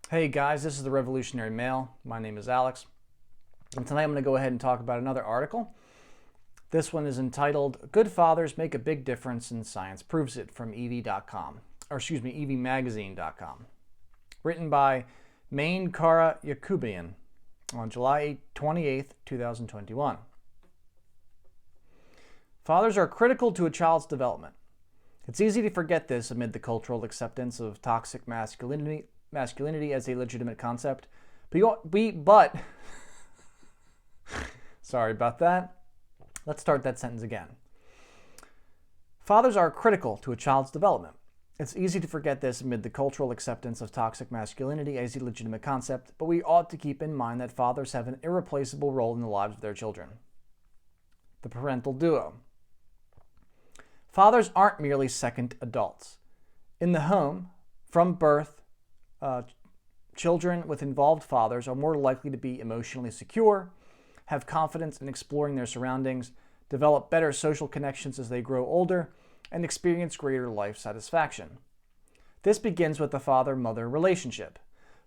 Hey guys, this is the Revolutionary Male. My name is Alex. And tonight I'm going to go ahead and talk about another article. This one is entitled, Good Fathers Make a Big Difference and Science Proves It from EV.com, EVMagazine.com. Written by Main Kara Yakubian on July 28, 2021. Fathers are critical to a child's development. It's easy to forget this amid the cultural acceptance of toxic masculinity as a legitimate concept. But sorry about that. Let's start that sentence again. Fathers are critical to a child's development. It's easy to forget this amid the cultural acceptance of toxic masculinity as a legitimate concept, but we ought to keep in mind that fathers have an irreplaceable role in the lives of their children. The parental duo. Fathers aren't merely second adults. In the home, from birth, children with involved fathers are more likely to be emotionally secure, have confidence in exploring their surroundings, develop better social connections as they grow older, and experience greater life satisfaction. This begins with the father-mother relationship.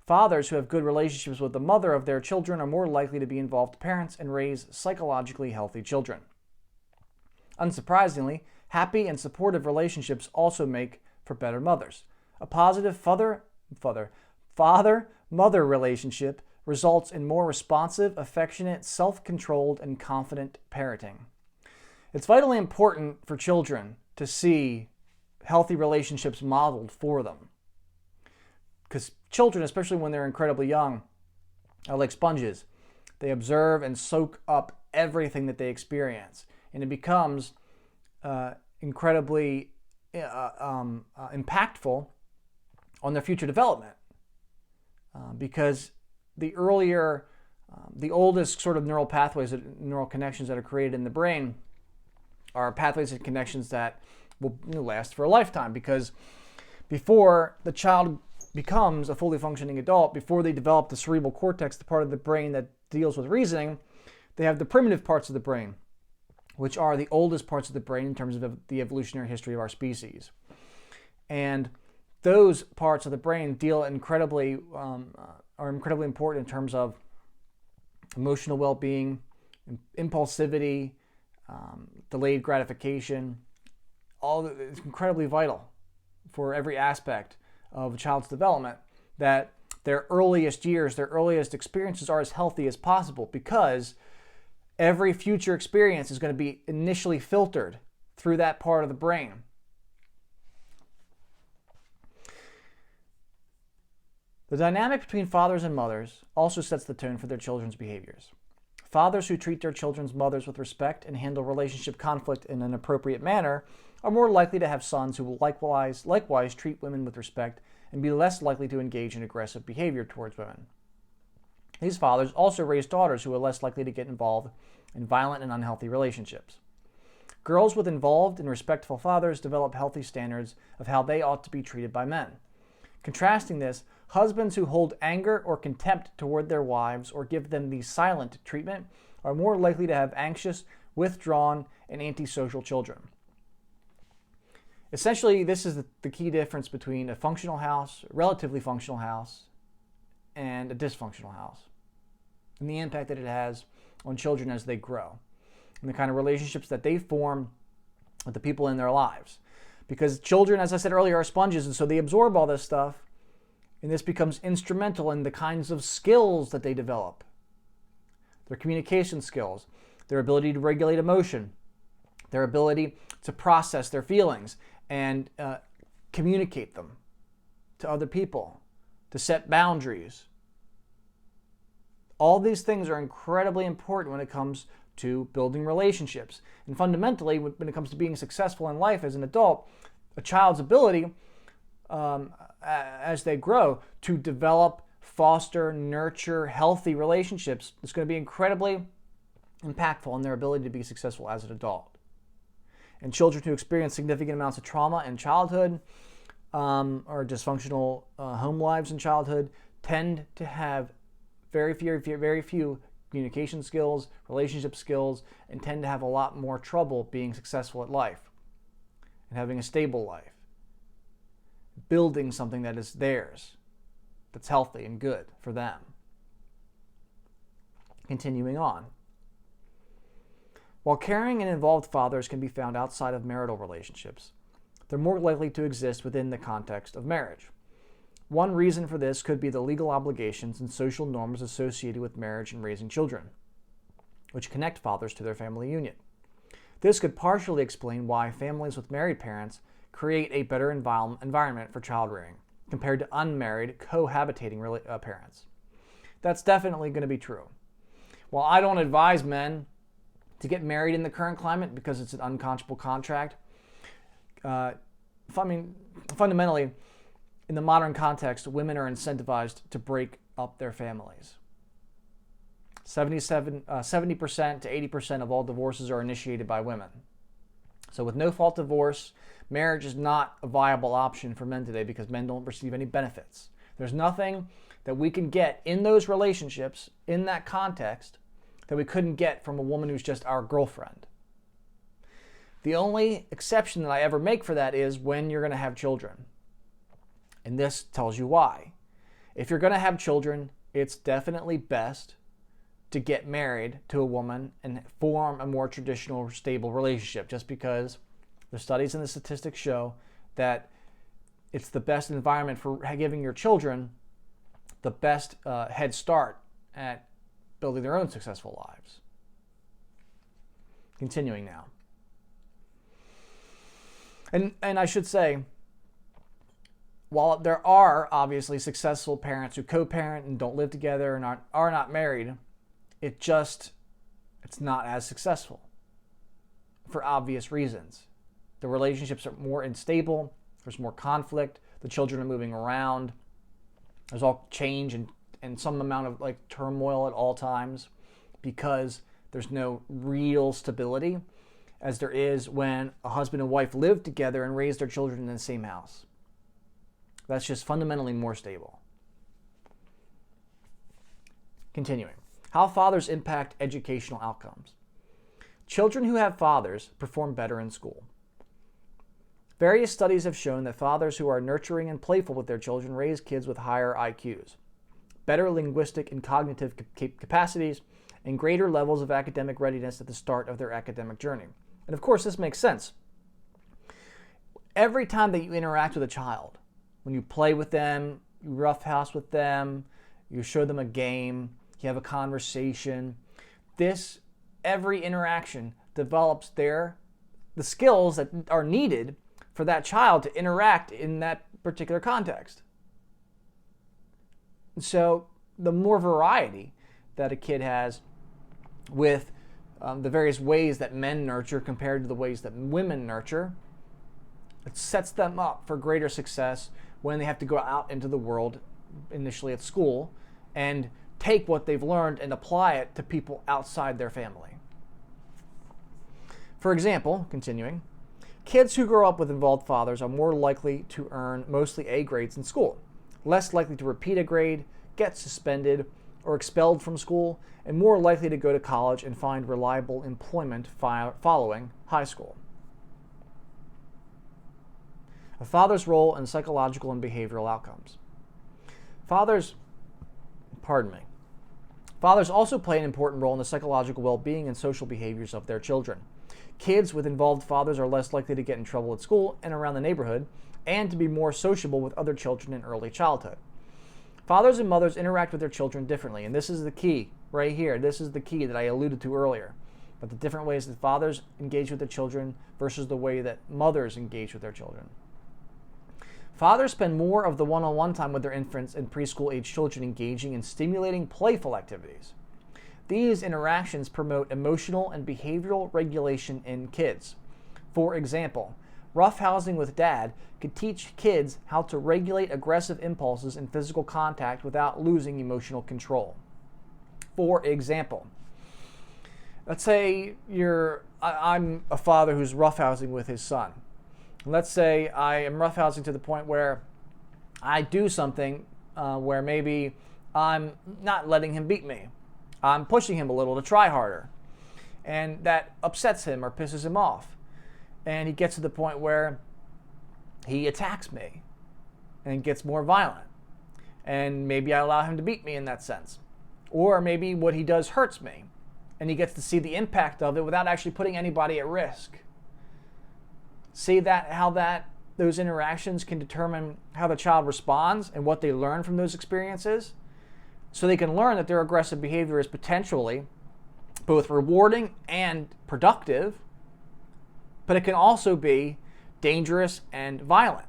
Fathers who have good relationships with the mother of their children are more likely to be involved parents and raise psychologically healthy children. Unsurprisingly, happy and supportive relationships also make for better mothers. A positive father-mother relationship results in more responsive, affectionate, self-controlled, and confident parenting. It's vitally important for children to see healthy relationships modeled for them. Because children, especially when they're incredibly young, are like sponges. They observe and soak up everything that they experience. And it becomes incredibly impactful on their future development, because the oldest sort of neural pathways, neural connections that are created in the brain are pathways and connections that will last for a lifetime, because before the child becomes a fully functioning adult, before they develop the cerebral cortex, the part of the brain that deals with reasoning, they have the primitive parts of the brain, which are the oldest parts of the brain in terms of the evolutionary history of our species. And those parts of the brain are incredibly important in terms of emotional well-being, impulsivity, delayed gratification. It's incredibly vital for every aspect of a child's development that their earliest years, their earliest experiences are as healthy as possible, because every future experience is going to be initially filtered through that part of the brain. The dynamic between fathers and mothers also sets the tone for their children's behaviors. Fathers who treat their children's mothers with respect and handle relationship conflict in an appropriate manner are more likely to have sons who will likewise treat women with respect and be less likely to engage in aggressive behavior towards women. These fathers also raise daughters who are less likely to get involved in violent and unhealthy relationships. Girls with involved and respectful fathers develop healthy standards of how they ought to be treated by men. Contrasting this, husbands who hold anger or contempt toward their wives or give them the silent treatment are more likely to have anxious, withdrawn, and antisocial children. Essentially, this is the key difference between a functional house, a relatively functional house, and a dysfunctional house, and the impact that it has on children as they grow, and the kind of relationships that they form with the people in their lives. Because children, as I said earlier, are sponges, and so they absorb all this stuff, and this becomes instrumental in the kinds of skills that they develop. Their communication skills, their ability to regulate emotion, their ability to process their feelings and communicate them to other people, to set boundaries. All these things are incredibly important when it comes to building relationships. And fundamentally, when it comes to being successful in life as an adult, a child's ability as they grow to develop, foster, nurture healthy relationships is going to be incredibly impactful in their ability to be successful as an adult. And children who experience significant amounts of trauma in childhood or dysfunctional home lives in childhood tend to have very few communication skills, relationship skills, and tend to have a lot more trouble being successful at life and having a stable life, building something that is theirs. that's healthy and good for them. Continuing on. While caring and involved fathers can be found outside of marital relationships, they're more likely to exist within the context of marriage. One reason for this could be the legal obligations and social norms associated with marriage and raising children, which connect fathers to their family union. This could partially explain why families with married parents create a better environment for child rearing compared to unmarried, cohabitating parents. That's definitely going to be true. While I don't advise men to get married in the current climate because it's an unconscionable contract, fundamentally, in the modern context, women are incentivized to break up their families. 70% to 80% of all divorces are initiated by women. So with no-fault divorce, marriage is not a viable option for men today because men don't receive any benefits. There's nothing that we can get in those relationships, in that context, that we couldn't get from a woman who's just our girlfriend. The only exception that I ever make for that is when you're going to have children. And this tells you why. If you're going to have children, it's definitely best to get married to a woman and form a more traditional, stable relationship, just because the studies and the statistics show that it's the best environment for giving your children the best head start at building their own successful lives. Continuing now. And I should say, while there are obviously successful parents who co-parent and don't live together and are not married, it's not as successful for obvious reasons. The relationships are more unstable, there's more conflict, the children are moving around, there's all change and some amount of turmoil at all times because there's no real stability as there is when a husband and wife live together and raise their children in the same house. That's just fundamentally more stable. Continuing. How fathers impact educational outcomes. Children who have fathers perform better in school. Various studies have shown that fathers who are nurturing and playful with their children raise kids with higher IQs, better linguistic and cognitive capacities, and greater levels of academic readiness at the start of their academic journey. And of course, this makes sense. Every time that you interact with a child, when you play with them, you roughhouse with them, you show them a game, you have a conversation, every interaction develops the skills that are needed for that child to interact in that particular context. So the more variety that a kid has with the various ways that men nurture compared to the ways that women nurture, it sets them up for greater success when they have to go out into the world, initially at school, and take what they've learned and apply it to people outside their family. For example, continuing, kids who grow up with involved fathers are more likely to earn mostly A grades in school, less likely to repeat a grade, get suspended or expelled from school, and more likely to go to college and find reliable employment following high school. A father's role in psychological and behavioral outcomes. Fathers also play an important role in the psychological well-being and social behaviors of their children. Kids with involved fathers are less likely to get in trouble at school and around the neighborhood, and to be more sociable with other children in early childhood. Fathers and mothers interact with their children differently, and this is the key right here. This is the key that I alluded to earlier. But the different ways that fathers engage with their children versus the way that mothers engage with their children. Fathers spend more of the one-on-one time with their infants and preschool-age children engaging in stimulating playful activities. These interactions promote emotional and behavioral regulation in kids. For example, roughhousing with dad could teach kids how to regulate aggressive impulses in physical contact without losing emotional control. For example, let's say I'm a father who's roughhousing with his son. Let's say I am roughhousing to the point where I do something where maybe I'm not letting him beat me. I'm pushing him a little to try harder. And that upsets him or pisses him off. And he gets to the point where he attacks me and gets more violent. and maybe I allow him to beat me in that sense. Or maybe what he does hurts me, and he gets to see the impact of it without actually putting anybody at risk. See how those interactions can determine how the child responds and what they learn from those experiences, so they can learn that their aggressive behavior is potentially both rewarding and productive, but it can also be dangerous and violent.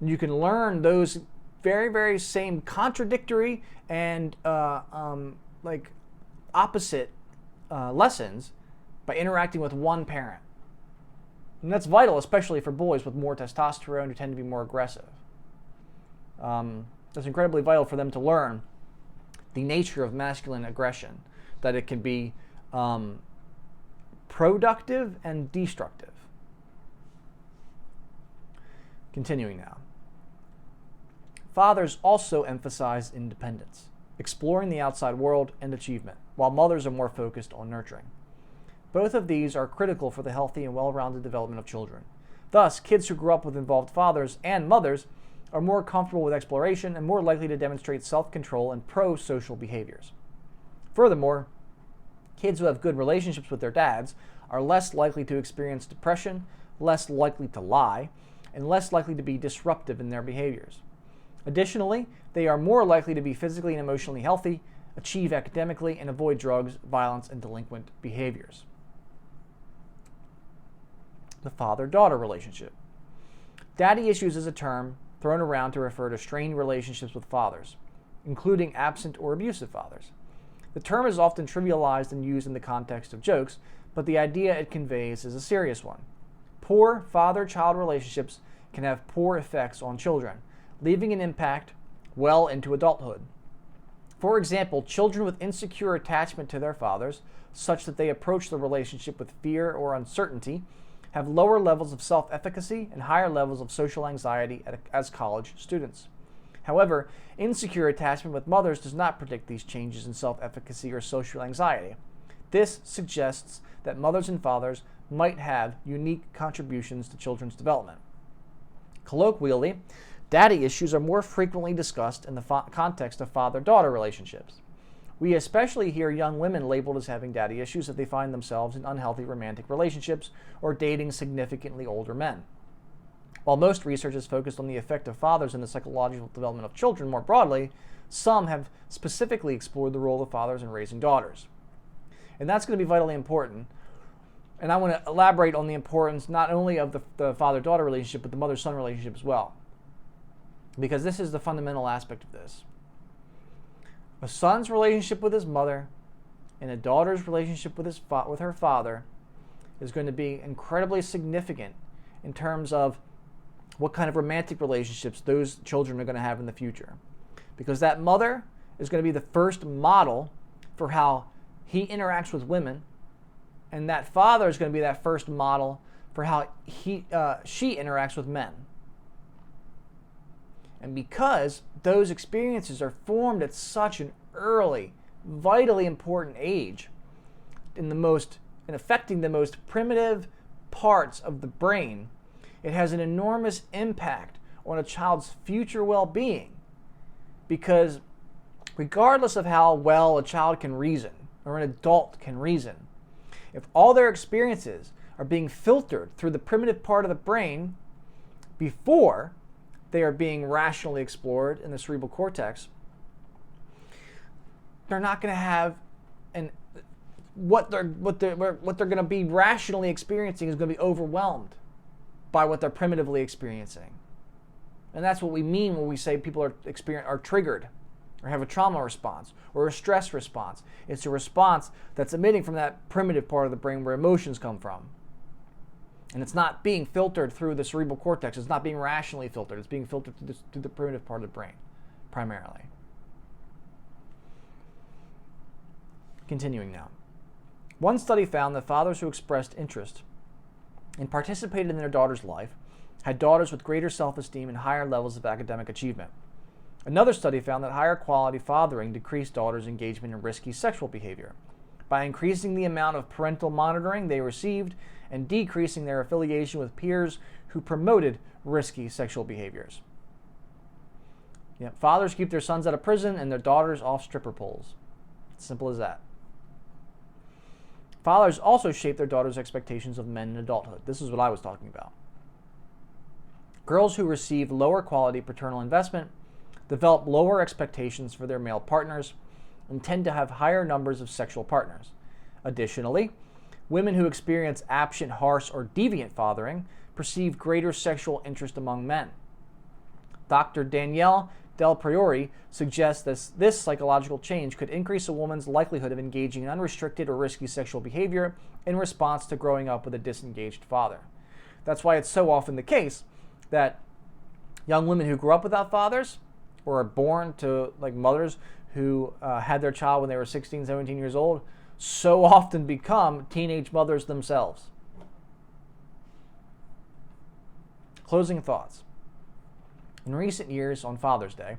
You can learn those very, very same contradictory and opposite lessons by interacting with one parent. And that's vital, especially for boys with more testosterone who tend to be more aggressive. It's incredibly vital for them to learn the nature of masculine aggression, that it can be productive and destructive. Continuing now. Fathers also emphasize independence, exploring the outside world and achievement, while mothers are more focused on nurturing. Both of these are critical for the healthy and well-rounded development of children. Thus, kids who grow up with involved fathers and mothers are more comfortable with exploration and more likely to demonstrate self-control and pro-social behaviors. Furthermore, kids who have good relationships with their dads are less likely to experience depression, less likely to lie, and less likely to be disruptive in their behaviors. Additionally, they are more likely to be physically and emotionally healthy, achieve academically, and avoid drugs, violence, and delinquent behaviors. The father-daughter relationship. Daddy issues is a term thrown around to refer to strained relationships with fathers, including absent or abusive fathers. The term is often trivialized and used in the context of jokes, but the idea it conveys is a serious one. Poor father-child relationships can have poor effects on children, leaving an impact well into adulthood. For example, children with insecure attachment to their fathers, such that they approach the relationship with fear or uncertainty, have lower levels of self-efficacy and higher levels of social anxiety as college students. However, insecure attachment with mothers does not predict these changes in self-efficacy or social anxiety. This suggests that mothers and fathers might have unique contributions to children's development. Colloquially, daddy issues are more frequently discussed in the context of father-daughter relationships. We especially hear young women labeled as having daddy issues if they find themselves in unhealthy romantic relationships or dating significantly older men. While most research is focused on the effect of fathers in the psychological development of children more broadly, some have specifically explored the role of fathers in raising daughters. And that's going to be vitally important. And I want to elaborate on the importance not only of the father-daughter relationship, but the mother-son relationship as well, because this is the fundamental aspect of this. A son's relationship with his mother and a daughter's relationship with her father is going to be incredibly significant in terms of what kind of romantic relationships those children are going to have in the future. Because that mother is going to be the first model for how he interacts with women, and that father is going to be that first model for how she interacts with men. And because those experiences are formed at such an early, vitally important age, in affecting the most primitive parts of the brain, it has an enormous impact on a child's future well-being. Because regardless of how well a child can reason, or an adult can reason, if all their experiences are being filtered through the primitive part of the brain before they are being rationally explored in the cerebral cortex, they're not going to have what they're going to be rationally experiencing is going to be overwhelmed by what they're primitively experiencing. And that's what we mean when we say people are triggered or have a trauma response or a stress response. It's a response that's emitting from that primitive part of the brain where emotions come from. And it's not being filtered through the cerebral cortex. It's not being rationally filtered. It's being filtered through the primitive part of the brain, primarily. Continuing now. One study found that fathers who expressed interest and participated in their daughter's life had daughters with greater self-esteem and higher levels of academic achievement. Another study found that higher quality fathering decreased daughters' engagement in risky sexual behavior by increasing the amount of parental monitoring they received and decreasing their affiliation with peers who promoted risky sexual behaviors. Yep. Fathers keep their sons out of prison and their daughters off stripper poles. Simple as that. Fathers also shape their daughters' expectations of men in adulthood. This is what I was talking about. Girls who receive lower quality paternal investment develop lower expectations for their male partners and tend to have higher numbers of sexual partners. Additionally, women who experience absent, harsh, or deviant fathering perceive greater sexual interest among men. Dr. Danielle Del Priore suggests that this psychological change could increase a woman's likelihood of engaging in unrestricted or risky sexual behavior in response to growing up with a disengaged father. That's why it's so often the case that young women who grew up without fathers or are born to like mothers who had their child when they were 16, 17 years old so often become teenage mothers themselves. Closing thoughts. In recent years, on Father's Day,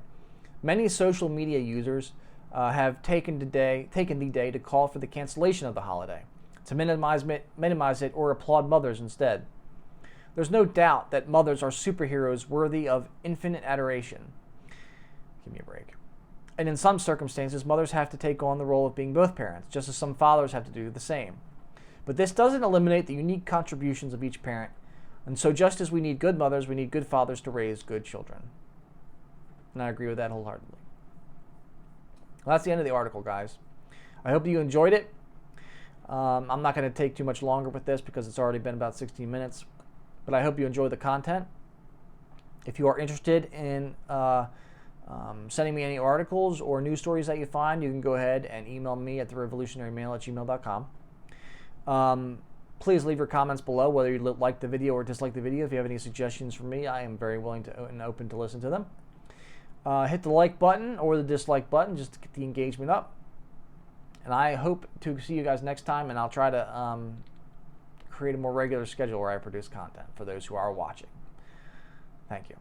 many social media users have taken the day to call for the cancellation of the holiday, to minimize it or applaud mothers instead. There's no doubt that mothers are superheroes worthy of infinite adoration. Give me a break. And in some circumstances, mothers have to take on the role of being both parents, just as some fathers have to do the same. But this doesn't eliminate the unique contributions of each parent. And so just as we need good mothers, we need good fathers to raise good children. And I agree with that wholeheartedly. Well, that's the end of the article, guys. I hope you enjoyed it. I'm not going to take too much longer with this because it's already been about 16 minutes. But I hope you enjoy the content. If you are interested in sending me any articles or news stories that you find, you can go ahead and email me at therevolutionarymail@gmail.com. Please leave your comments below whether you like the video or dislike the video. If you have any suggestions for me, I am very willing to and open to listen to them. Hit the like button or the dislike button just to get the engagement up. And I hope to see you guys next time, and I'll try to create a more regular schedule where I produce content for those who are watching. Thank you.